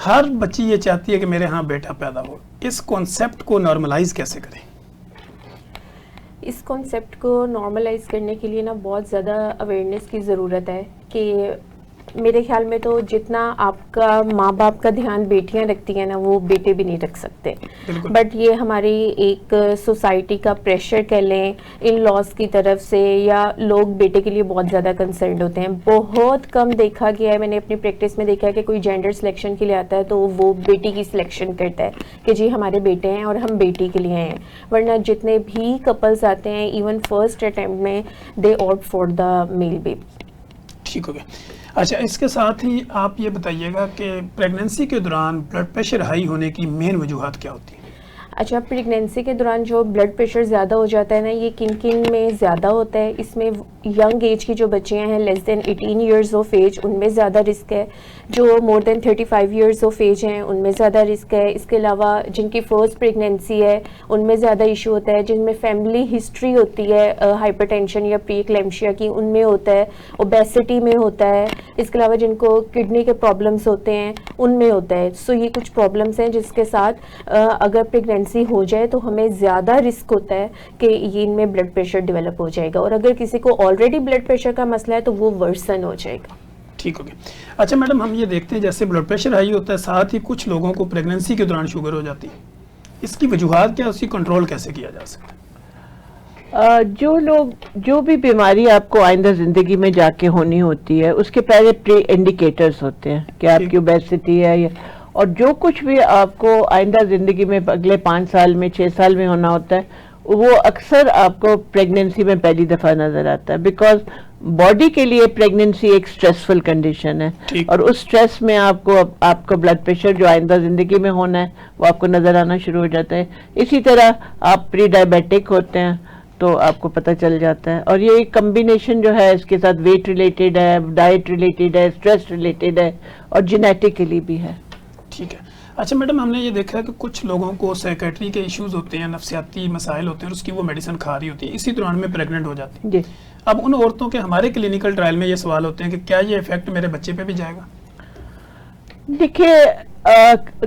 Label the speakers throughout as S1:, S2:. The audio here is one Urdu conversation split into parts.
S1: ہر بچی یہ چاہتی ہے کہ میرے ہاں بیٹا پیدا ہو. اس کانسیپٹ کو نارملائز کیسے کریں؟
S2: اس کانسیپٹ کو نارملائز کرنے کے لیے نا بہت زیادہ اویئرنیس کی ضرورت ہے کہ میرے خیال میں تو جتنا آپ کا ماں باپ کا دھیان بیٹیاں رکھتی ہیں نا وہ بیٹے بھی نہیں رکھ سکتے. بٹ یہ ہماری ایک سوسائٹی کا پریشر کہہ لیں, ان لاز کی طرف سے, یا لوگ بیٹے کے لیے بہت زیادہ کنسرنڈ ہوتے ہیں. بہت کم دیکھا گیا ہے, میں نے اپنی پریکٹس میں دیکھا ہے کہ کوئی جینڈر سلیکشن کے لیے آتا ہے تو وہ بیٹی کی سلیکشن کرتا ہے کہ جی ہمارے بیٹے ہیں اور ہم بیٹی کے لیے ہیں. ورنہ جتنے بھی کپلز آتے ہیں ایون فرسٹ اٹیمپٹ میں they opt for the male baby.
S1: ٹھیک ہو گیا. اچھا, اس کے ساتھ ہی آپ یہ بتائیے گا کہ پریگننسی کے دوران بلڈ پریشر ہائی ہونے کی مین وجوہات کیا ہوتی ہیں؟
S2: اچھا, پریگنینسی کے دوران جو بلڈ پریشر زیادہ ہو جاتا ہے نا, یہ کن کن میں زیادہ ہوتا ہے؟ اس میں ینگ ایج کی جو بچیاں ہیں لیس دین 18 ایئرز آف ایج ان میں زیادہ رسک ہے. جو مور دین 35 ایئرز آف ایج ہیں ان میں زیادہ رسک ہے. اس کے علاوہ جن کی فرسٹ پریگنینسی ہے ان میں زیادہ ایشو ہوتا ہے. جن میں فیملی ہسٹری ہوتی ہے ہائپر ٹینشن یا پری ایکلیمشیا کی ان میں ہوتا ہے. اوبیسٹی میں ہوتا ہے. اس کے علاوہ جن کو کڈنی کے پرابلمس ہوتے ہیں ان میں ہوتا ہے. سو یہ کچھ پرابلمس ہیں جس کے ساتھ اگر پریگنینسی ہو جائے تو ہمیں زیادہ رسک ہوتا ہے کہ یہ ان میں بلڈ پریشر ڈیولپ ہو جائے گا. اور اگر کسی کو آلریڈی بلڈ پریشر کا مسئلہ ہے تو وہ ورسن ہو جائے گا.
S1: ٹھیک ہو گیا. اچھا میڈم, ہم یہ دیکھتے ہیں جیسے بلڈ پریشر ہائی ہوتا ہے, ساتھ ہی کچھ لوگوں کو پریگننسی کے دوران شوگر ہو جاتی ہے. اس کی وجوہات کیا, اس کی کنٹرول کیسے کیا جا سکتا ہے؟
S3: جو بھی بیماری آپ کو آئندہ زندگی میں جا کے ہونی ہوتی ہے اس کے پہلے پری انڈیکیٹرز ہوتے ہیں کہ آپ کی اوبیسٹی ہے, اور جو کچھ بھی آپ کو آئندہ زندگی میں اگلے 5 سال میں 6 سال میں ہونا ہوتا ہے وہ اکثر آپ کو پریگننسی میں پہلی دفعہ نظر آتا ہے. بیکاز باڈی کے لیے پریگننسی ایک سٹریسفل کنڈیشن ہے, اور اس سٹریس میں آپ کا بلڈ پریشر جو آئندہ زندگی میں ہونا ہے وہ آپ کو نظر آنا شروع ہو جاتا ہے. اسی طرح آپ پری ڈائبیٹک ہوتے ہیں تو آپ کو پتہ چل جاتا ہے. اور یہ ایک کمبینیشن جو ہے اس کے ساتھ ویٹ ریلیٹڈ ہے, ڈائٹ ریلیٹڈ ہے, اسٹریس ریلیٹڈ ہے, اور جینیٹیکلی بھی ہے.
S1: ٹھیک ہے. اچھا میڈم, ہم نے یہ دیکھا ہے کہ کچھ لوگوں کو سائیکیٹری کے ایشوز ہوتے ہیں, نفسیاتی مسائل ہوتے ہیں, اور اس کی وہ میڈیسن کھا رہی ہوتی ہے, اسی دوران میں پریگننٹ ہو جاتی ہے.
S3: جی.
S1: اب ان عورتوں کے ہمارے کلینکل ٹرائل میں یہ سوال ہوتے ہیں کہ کیا یہ افیکٹ میرے بچے پہ بھی جائے گا؟
S3: دیکھیے,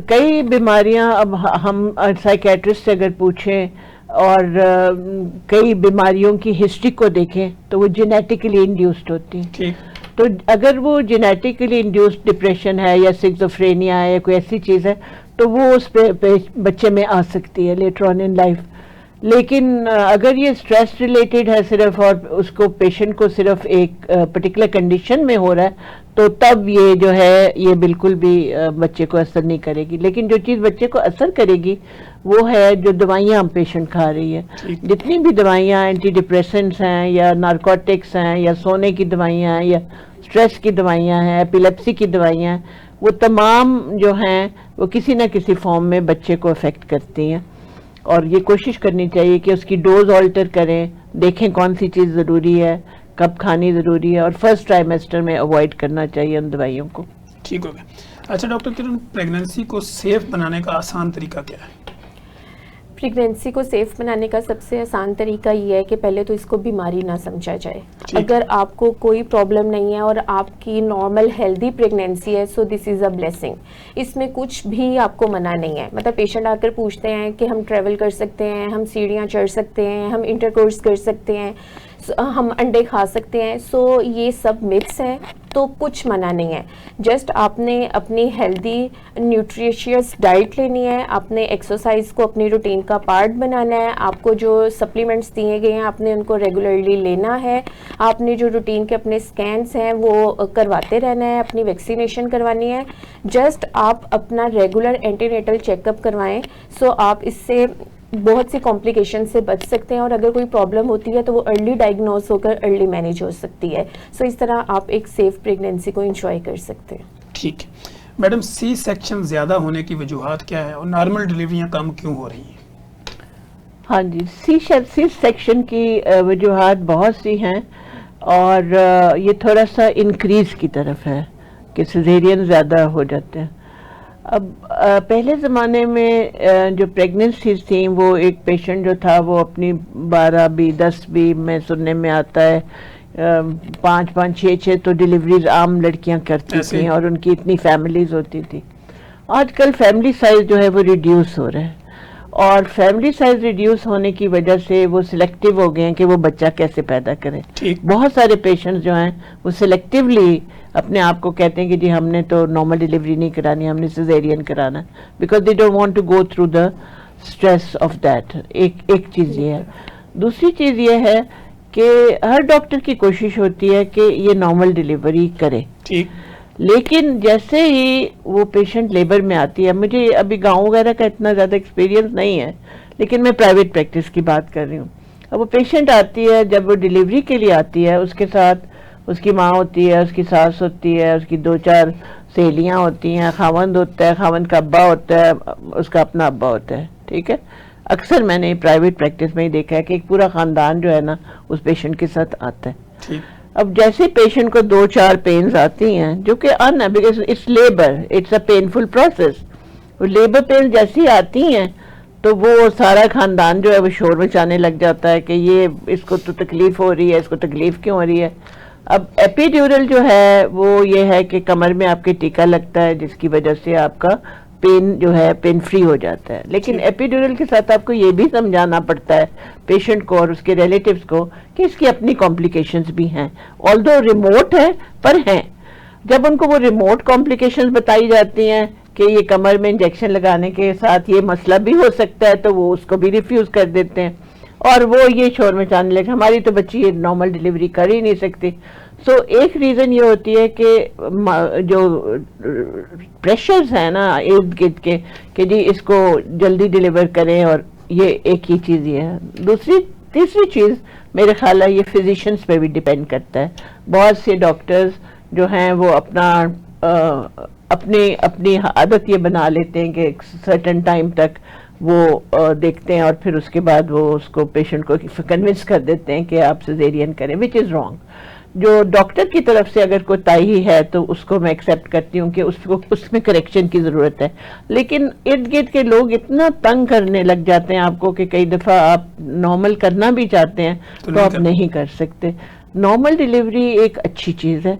S3: کئی بیماریاں اب ہم سائیکیٹرسٹ سے اگر پوچھیں اور کئی بیماریوں کی ہسٹری کو دیکھیں تو وہ جینیٹیکلی انڈیوسڈ ہوتی ہیں.
S1: ٹھیک.
S3: تو اگر وہ جینیٹیکلی انڈیوسڈ ڈپریشن ہے یا سکزوفرینیا ہے یا کوئی ایسی چیز ہے تو وہ اس پہ بچے میں آ سکتی ہے لیٹر آن ان لائف. لیکن اگر یہ اسٹریس ریلیٹڈ ہے صرف, اور اس کو پیشنٹ کو صرف ایک پرٹیکولر کنڈیشن میں ہو رہا ہے تو تب یہ جو ہے یہ بالکل بھی بچے کو اثر نہیں کرے گی. لیکن جو چیز بچے کو اثر کرے گی وہ ہے جو دوائیاں ہم پیشنٹ کھا رہی ہے. جتنی بھی دوائیاں اینٹی ڈپریسنٹس ہیں یا نارکوٹکس ہیں یا سونے کی دوائیاں ہیں یا اسٹریس کی دوائیاں ہیں, ایپیلیپسی کی دوائیاں ہیں, وہ تمام جو ہیں وہ کسی نہ کسی فارم میں بچے کو افیکٹ کرتی ہیں. اور یہ کوشش کرنی چاہیے کہ اس کی ڈوز آلٹر کریں, دیکھیں کون سی چیز ضروری ہے, کب کھانی ضروری ہے, اور فرسٹ ٹرائمیسٹر میں اوائڈ کرنا چاہیے ان دوائیوں کو.
S1: ٹھیک ہو گیا. اچھا ڈاکٹر کرن, پریگننسی کو سیف بنانے کا آسان طریقہ کیا ہے؟
S2: پریگنینسی کو سیف بنانے کا سب سے آسان طریقہ یہ ہے کہ پہلے تو اس کو بیماری نہ سمجھا جائے. اگر آپ کو کوئی پرابلم نہیں ہے اور آپ کی نارمل ہیلدی پریگنینسی ہے سو دس از اے بلیسنگ. اس میں کچھ بھی آپ کو منع نہیں ہے. مطلب پیشنٹ آ کر پوچھتے ہیں کہ ہم ٹریول کر سکتے ہیں, ہم سیڑھیاں چڑھ سکتے ہیں, ہم انٹر کورس کر سکتے ہیں, ہم انڈے کھا سکتے ہیں. سو یہ سب متس ہیں, تو کچھ منع نہیں ہے. جسٹ آپ نے اپنی ہیلدی نیوٹریشیس ڈائٹ لینی ہے, آپ نے ایکسرسائز کو اپنی روٹین کا پارٹ بنانا ہے, آپ کو جو سپلیمنٹس دیے گئے ہیں آپ نے ان کو ریگولرلی لینا ہے, آپ نے جو روٹین کے اپنے اسکینس ہیں وہ کرواتے رہنا ہے, اپنی ویکسینیشن کروانی ہے. جسٹ آپ اپنا regular entity natal check up کروائیں. سو آپ اس سے بہت سی کمپلیکیشن سے بچ سکتے ہیں, اور اگر کوئی پرابلم ہوتی ہے تو وہ ارلی ڈائگنوز ہو کر ارلی مینیج ہو سکتی ہے. سو اس طرح آپ ایک سیف پریگنینسی کو انجوائے کر سکتے ہیں.
S1: ٹھیک. میڈم, سی سیکشن زیادہ ہونے کی وجوہات کیا ہے, اور نارمل ڈلیوریاں کم کیوں ہو رہی ہیں؟
S3: ہاں جی, سی سیکشن کی وجوہات بہت سی ہیں, اور یہ تھوڑا سا انکریز کی طرف ہے کہ سیزیرین زیادہ ہو جاتے ہیں. اب پہلے زمانے میں جو پریگننسیز تھیں وہ ایک پیشنٹ جو تھا وہ اپنی 12 بھی 10 بھی میں سننے میں آتا ہے 5 6 تو ڈیلیوریز عام لڑکیاں کرتی تھیں, اور ان کی اتنی فیملیز ہوتی تھی. آج کل فیملی سائز جو ہے وہ ریڈیوس ہو رہا ہے، اور فیملی سائز ریڈیوس ہونے کی وجہ سے وہ سلیکٹیو ہو گئے ہیں کہ وہ بچہ کیسے پیدا کریں.
S1: ٹھیک.
S3: بہت سارے پیشنٹس جو ہیں وہ سلیکٹیولی اپنے آپ کو کہتے ہیں کہ جی ہم نے تو نارمل ڈیلیوری نہیں کرانی، ہم نے سیزیرین کرانا، because they don't want to go through the stress of that. ایک چیز یہ ہے. دوسری چیز یہ ہے کہ ہر ڈاکٹر کی کوشش ہوتی ہے کہ یہ نارمل ڈیلیوری کرے،
S1: ٹھیک.
S3: لیکن جیسے ہی وہ پیشنٹ لیبر میں آتی ہے، مجھے ابھی گاؤں وغیرہ کا اتنا زیادہ ایکسپیرینس نہیں ہے لیکن میں پرائیویٹ پریکٹس کی بات کر رہی ہوں. اب وہ پیشنٹ آتی ہے، جب وہ ڈیلیوری کے لیے آتی ہے، اس کے ساتھ اس کی ماں ہوتی ہے، اس کی ساس ہوتی ہے، اس کی 2-4 سہیلیاں ہوتی ہیں، خاوند ہوتا ہے، خاوند کا ابا ہوتا ہے، اس کا اپنا ابا ہوتا ہے. ٹھیک ہے. اکثر میں نے پرائیویٹ پریکٹس میں ہی دیکھا ہے کہ ایک پورا خاندان جو ہے نا اس پیشنٹ کے ساتھ آتا ہے.
S1: ٹھیک.
S3: اب جیسے پیشنٹ کو 2-4 پینز آتی ہیں جو کہ because it's labour, it's a painful process. وہ لیبر پینز جیسی آتی ہیں تو وہ سارا خاندان جو ہے وہ شور مچانے لگ جاتا ہے کہ یہ اس کو تو تکلیف ہو رہی ہے، اس کو تکلیف کیوں ہو رہی ہے. اب ایپیڈیورل جو ہے وہ یہ ہے کہ کمر میں آپ کے ٹیکا لگتا ہے جس کی وجہ سے آپ کا پین جو ہے پین فری ہو جاتا ہے. لیکن ایپیڈیورل کے ساتھ آپ کو یہ بھی سمجھانا پڑتا ہے پیشنٹ کو اور اس کے ریلیٹیوز کو کہ اس کی اپنی کمپلیکیشنز بھی ہیں، آلدو ریموٹ ہے پر ہیں. جب ان کو وہ ریموٹ کمپلیکیشنز بتائی جاتی ہیں کہ یہ کمر میں انجیکشن لگانے کے ساتھ یہ مسئلہ بھی ہو سکتا ہے تو وہ اس کو بھی ریفیوز کر دیتے ہیں اور وہ یہ شور مچانے لگے ہماری تو بچی یہ نارمل ڈیلیوری کر ہی نہیں سکتی. سو ایک ریزن یہ ہوتی ہے کہ جو پریشرز ہیں نا ارد گرد کے کہ جی اس کو جلدی ڈیلیور کریں، اور یہ ایک ہی چیز یہ ہے. تیسری چیز میرے خیال ہے یہ فزیشنز پہ بھی ڈیپینڈ کرتا ہے. بہت سے ڈاکٹرز جو ہیں وہ اپنی عادت یہ بنا لیتے ہیں کہ ایک سرٹن ٹائم تک وہ دیکھتے ہیں اور پھر اس کے بعد وہ اس کو پیشنٹ کو کنونس کر دیتے ہیں کہ آپ سیزیرین کریں، وچ از رانگ. جو ڈاکٹر کی طرف سے اگر کوتاہی ہے تو اس کو میں ایکسیپٹ کرتی ہوں کہ اس میں کریکشن کی ضرورت ہے. لیکن ارد گرد کے لوگ اتنا تنگ کرنے لگ جاتے ہیں آپ کو کہ کئی دفعہ آپ نارمل کرنا بھی چاہتے ہیں تو آپ نہیں کر سکتے. نارمل ڈیلیوری ایک اچھی چیز ہے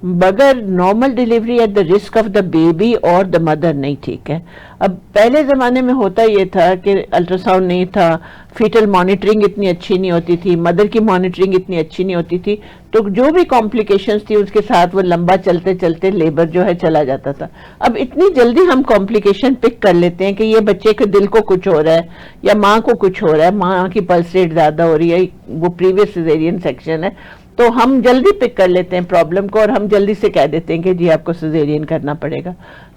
S3: مگر normal delivery at the risk of the baby اور دا مدر نہیں ٹھیک ہے. اب پہلے زمانے میں ہوتا یہ تھا کہ الٹرا ساؤنڈ نہیں تھا، فیٹل مانیٹرنگ اتنی اچھی نہیں ہوتی تھی، مدر کی مانیٹرنگ اتنی اچھی نہیں ہوتی تھی، تو جو بھی کمپلیکیشنز تھی اس کے ساتھ وہ لمبا چلتے چلتے لیبر جو ہے چلا جاتا تھا. اب اتنی جلدی ہم کمپلیکیشن پک کر لیتے ہیں کہ یہ بچے کے دل کو کچھ ہو رہا ہے یا ماں کو کچھ ہو رہا ہے، ماں کی پلس ریٹ زیادہ ہو رہی ہے، وہ پریویس سیزیرین سیکشن ہے، تو ہم جلدی پک کر لیتے ہیں پرابلم کو اور ہم جلدی سے کہہ دیتے ہیں کہ جی آپ کو سیزیرین کرنا پڑے گا.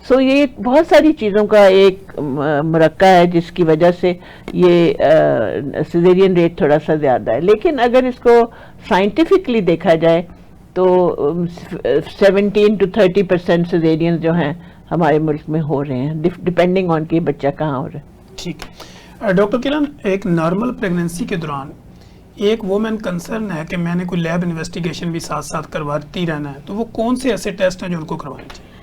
S3: سو یہ بہت ساری چیزوں کا ایک مرکب ہے جس کی وجہ سے یہ سیزیرین ریٹ تھوڑا سا زیادہ ہے. لیکن اگر اس کو سائنٹیفکلی دیکھا جائے تو 17 to 30% سیزیرین جو ہیں ہمارے ملک میں ہو رہے ہیں ڈپینڈنگ آن کہ بچہ کہاں ہو رہا ہے.
S1: ٹھیک. ڈاکٹر کیرن، ایک نارمل پریگننسی کے دوران ایک وومن کنسرن ہے کہ میں نے کوئی لیب انویسٹیگیشن بھی ساتھ ساتھ کرواتی رہنا ہے، تو وہ کون سے ایسے ٹیسٹ ہیں جو ان کو کروانی چاہیے؟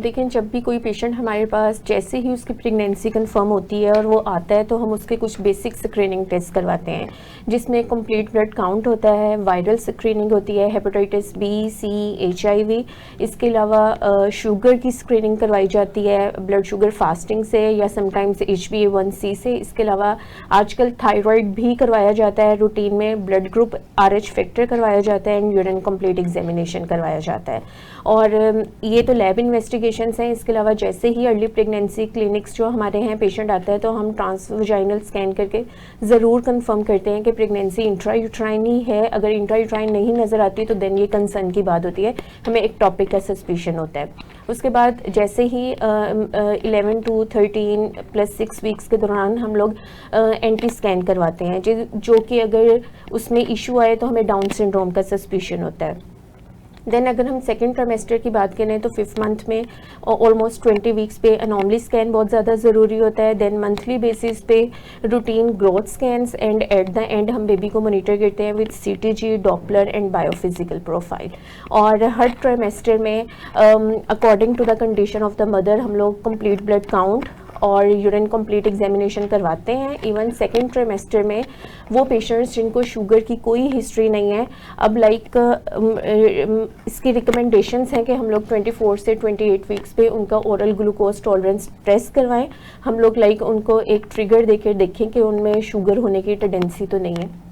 S2: دیکھیں جب بھی کوئی پیشنٹ ہمارے پاس جیسے ہی اس کی پریگنینسی کنفرم ہوتی ہے اور وہ آتا ہے تو ہم اس کے کچھ بیسک سکریننگ ٹیسٹ کرواتے ہیں جس میں کمپلیٹ بلڈ کاؤنٹ ہوتا ہے، وائرل سکریننگ ہوتی ہے، ہیپاٹائٹس بی سی HIV، اس کے علاوہ شوگر کی سکریننگ کروائی جاتی ہے بلڈ شوگر فاسٹنگ سے یا سم ٹائمز HbA1c سے. اس کے علاوہ آج کل تھائرائڈ بھی کروایا جاتا ہے روٹین میں، بلڈ گروپ RH فیکٹر کروایا جاتا ہے اینڈ یورین کمپلیٹ ایگزامینیشن کروایا جاتا ہے. اور یہ تو لیب انویسٹیگیشنس ہیں. اس کے علاوہ جیسے ہی ارلی پریگنینسی کلینکس جو ہمارے ہیں پیشنٹ آتا ہے تو ہم ٹرانس ویجائنل اسکین کر کے ضرور کنفرم کرتے ہیں کہ پریگنینسی انٹرا یوٹرائن ہی ہے. اگر انٹرا یوٹرائن نہیں نظر آتی تو دین یہ کنسرن کی بات ہوتی ہے، ہمیں ایک ٹاپک کا سسپیشن ہوتا ہے. اس کے بعد جیسے ہی 11 to 13 + 6 ویکس کے دوران ہم لوگ اینٹی اسکین کرواتے ہیں جو کہ اگر اس میں ایشو آئے تو ہمیں ڈاؤن سنڈروم کا سسپیشن ہوتا ہے. دین اگر ہم سیکنڈ ٹرائمیسٹر کی بات کریں تو 5th منتھ میں آلموسٹ 20 ویکس پہ انوملی اسکین بہت زیادہ ضروری ہوتا ہے. دین منتھلی بیسس پہ routine growth scans and at the end ہم بیبی کو مانیٹر کرتے ہیں with CTG، Doppler and biophysical profile. اور ہر ٹرائمیسٹر میں according to the condition of the mother ہم لوگ کمپلیٹ بلڈ کاؤنٹ اور یورین کمپلیٹ ایگزامینیشن کرواتے ہیں. ایون سیکنڈ ٹریمیسٹر میں وہ پیشنٹس جن کو شوگر کی کوئی ہسٹری نہیں ہے, اب لائک اس کی ریکمنڈیشنس ہیں کہ ہم لوگ 24 سے 28 ویکس پہ ان کا اورل گلوکوز ٹالرنس ٹیسٹ کروائیں. ہم لوگ لائک ان کو ایک ٹریگر دے کے دیکھیں کہ ان میں شوگر ہونے کی ٹینڈنسی تو نہیں ہے.